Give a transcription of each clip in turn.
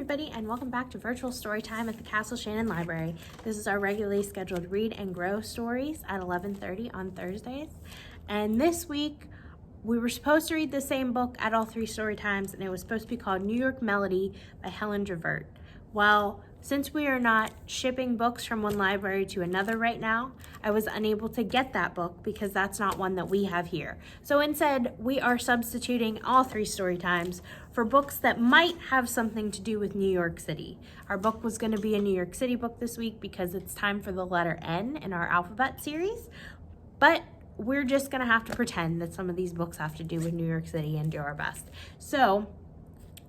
everybody, and welcome back to Virtual Storytime at the Castle Shannon Library. This is our regularly scheduled Read and Grow stories at 11:30 on Thursdays. And this week, we were supposed to read the same book at all three story times, and it was supposed to be called New York Melody by Helen Dravert. Well, since we are not shipping books from one library to another right now, I was unable to get that book because that's not one that we have here. So instead, we are substituting all three story times for books that might have something to do with New York City. Our book was going to be a New York City book this week because it's time for the letter N in our alphabet series, but we're just going to have to pretend that some of these books have to do with New York City and do our best. So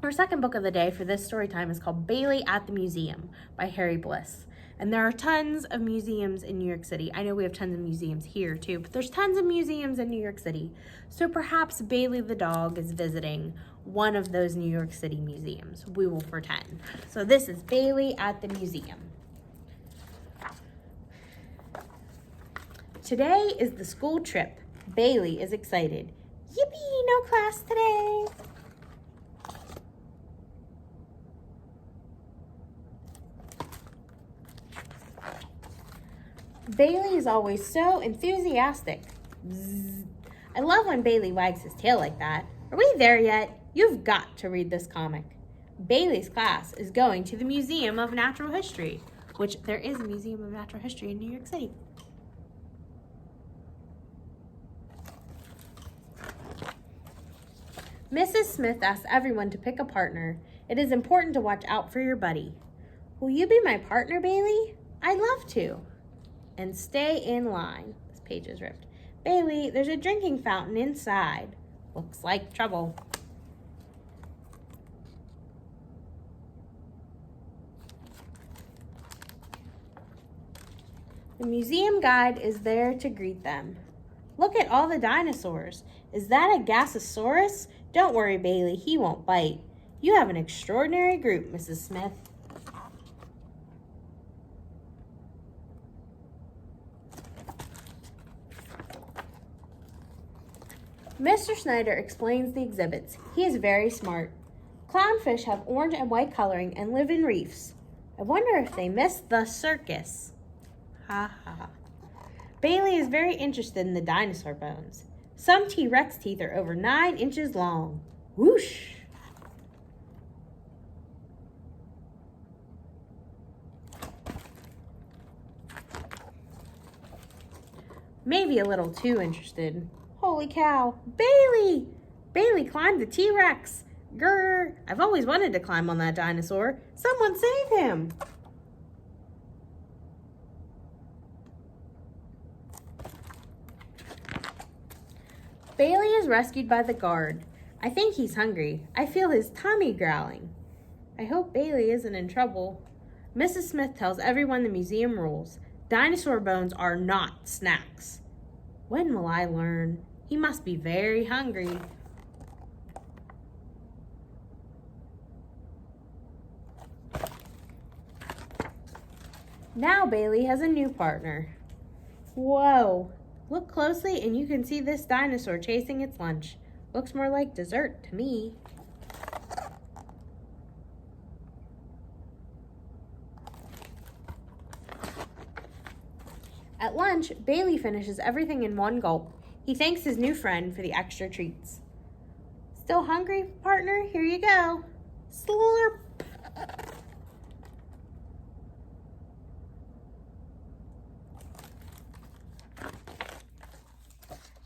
our second book of the day for this story time is called Bailey at the Museum by Harry Bliss. And there are tons of museums in New York City. I know we have tons of museums here too, but there's tons of museums in New York City. So perhaps Bailey the dog is visiting one of those New York City museums. We will pretend. So this is Bailey at the Museum. Today is the school trip. Bailey is excited. Yippee, no class today. Bailey is always so enthusiastic. Bzz. I love when Bailey wags his tail like that. Are we there yet? You've got to read this comic. Bailey's class is going to the Museum of Natural History, which there is a Museum of Natural History in New York City. Mrs. Smith asks everyone to pick a partner. It is important to watch out for your buddy. Will you be my partner, Bailey? I'd love to. And stay in line. This page is ripped. Bailey, there's a drinking fountain inside. Looks like trouble. The museum guide is there to greet them. Look at all the dinosaurs. Is that a Gasosaurus? Don't worry, Bailey, he won't bite. You have an extraordinary group, Mrs. Smith. Mr. Snyder explains the exhibits. He is very smart. Clownfish have orange and white coloring and live in reefs. I wonder if they miss the circus. Ha ha. Bailey is very interested in the dinosaur bones. Some T-Rex teeth are over 9 inches long. Whoosh! Maybe a little too interested. Holy cow. Bailey! Bailey climbed the T-Rex. Grr! I've always wanted to climb on that dinosaur. Someone save him! Bailey is rescued by the guard. I think he's hungry. I feel his tummy growling. I hope Bailey isn't in trouble. Mrs. Smith tells everyone the museum rules. Dinosaur bones are not snacks. When will I learn? He must be very hungry. Now Bailey has a new partner. Whoa. Look closely and you can see this dinosaur chasing its lunch. Looks more like dessert to me. At lunch, Bailey finishes everything in one gulp. He thanks his new friend for the extra treats. Still hungry, partner? Here you go. Slurp.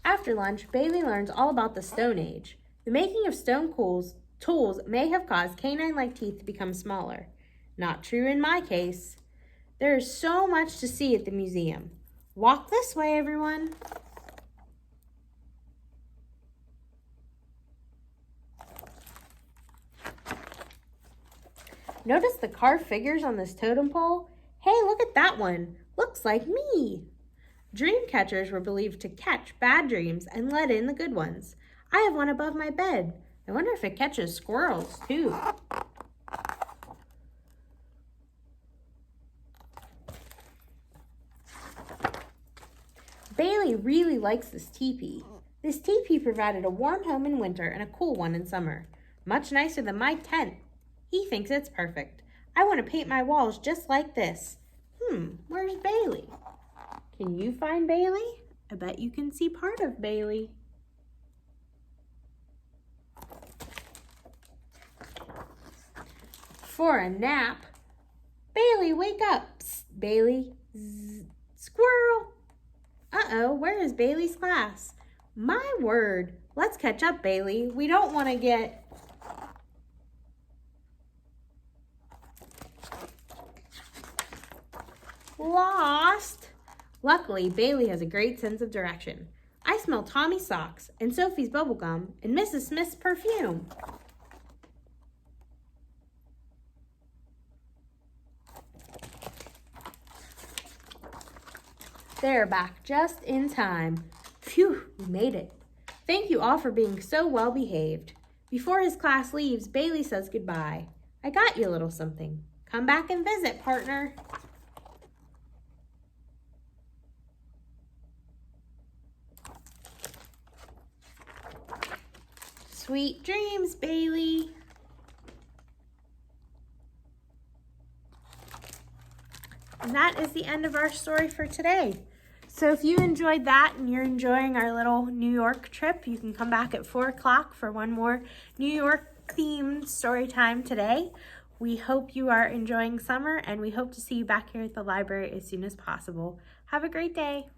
After lunch, Bailey learns all about the Stone Age. The making of stone tools may have caused canine-like teeth to become smaller. Not true in my case. There is so much to see at the museum. Walk this way, everyone. Notice the carved figures on this totem pole? Hey, look at that one. Looks like me. Dream catchers were believed to catch bad dreams and let in the good ones. I have one above my bed. I wonder if it catches squirrels, too. Bailey really likes this teepee. This teepee provided a warm home in winter and a cool one in summer. Much nicer than my tent. He thinks it's perfect. I want to paint my walls just like this. Where's Bailey? Can you find Bailey? I bet you can see part of Bailey. For a nap. Bailey, wake up. Psst, Bailey. Zzz, squirrel. Uh-oh, where is Bailey's class? My word. Let's catch up, Bailey. We don't want to get lost. Luckily, Bailey has a great sense of direction. I smell Tommy's socks and Sophie's bubblegum and Mrs. Smith's perfume. They're back just in time. Phew, we made it. Thank you all for being so well behaved. Before his class leaves, Bailey says goodbye. I got you a little something. Come back and visit, partner. Sweet dreams, Bailey. And that is the end of our story for today. So if you enjoyed that and you're enjoying our little New York trip, you can come back at 4 o'clock for one more New York themed story time today. We hope you are enjoying summer and we hope to see you back here at the library as soon as possible. Have a great day.